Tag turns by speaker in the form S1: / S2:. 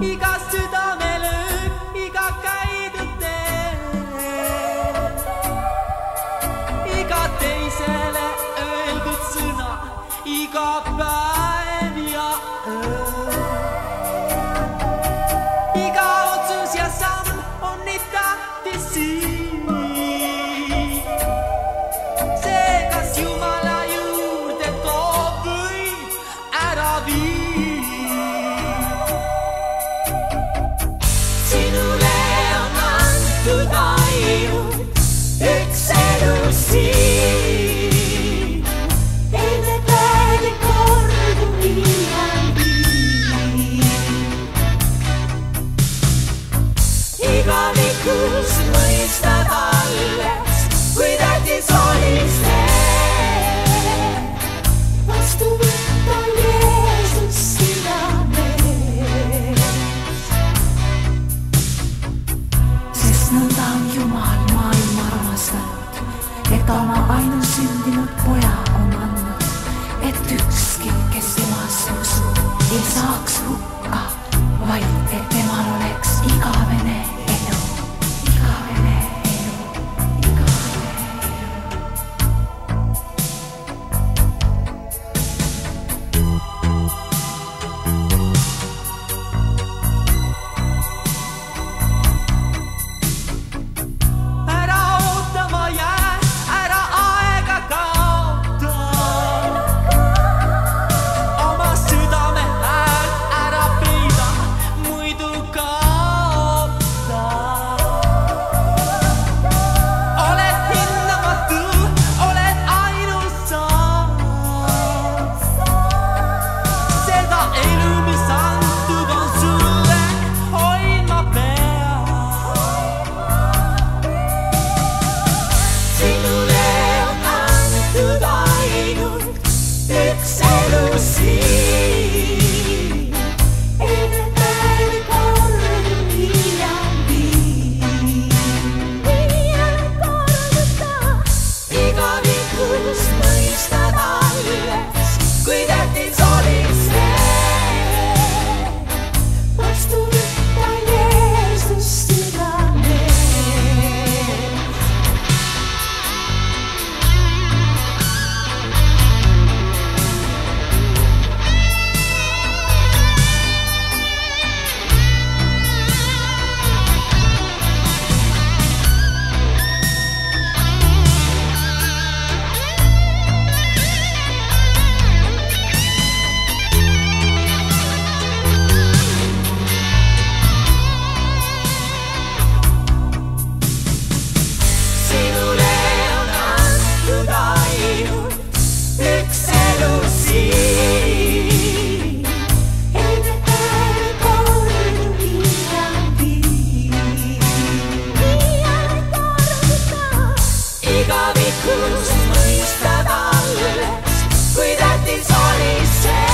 S1: iga südamelõõk, iga käidud tee, iga teisele öeldud sõna, iga päev ja öö. Iga otsus ja samm on nii tähtis siin. See, kas Jumala juurde toob või ära viib. Sinule on antud ainult üks elu siin. Enne päev ei kordu iialgi. Igavikus mõistad alles, kui tähtis oli see. Vastu võtta Jeesus sina mees. Sest nõnda on Jumal maailma armastanud, et oma ainusündinud poja on andnud, et ükski, kes temasse usub, ei saaks hukka, vaid et temal oleks igavene elu. Igavene elu, igavene elu. Ära ootama jää, ära aega kaota. Oma südame häält ära peida, muidu kaota. Oled hindamatu, oled ainus sa. Seda elu, mis antud on sulle, hoidma pead. Sinule on antud ainult üks elu siin. Enne päev ei kordu iialgi. Igavikus mõistad alles, kui tähtis oli see. Vastu võtta Jeesus sina mees. Sinule on antud ainult üks elu siin. Enne päev ei kordu iialgi. Igavikus mõistad alles, kui tähtis oli see.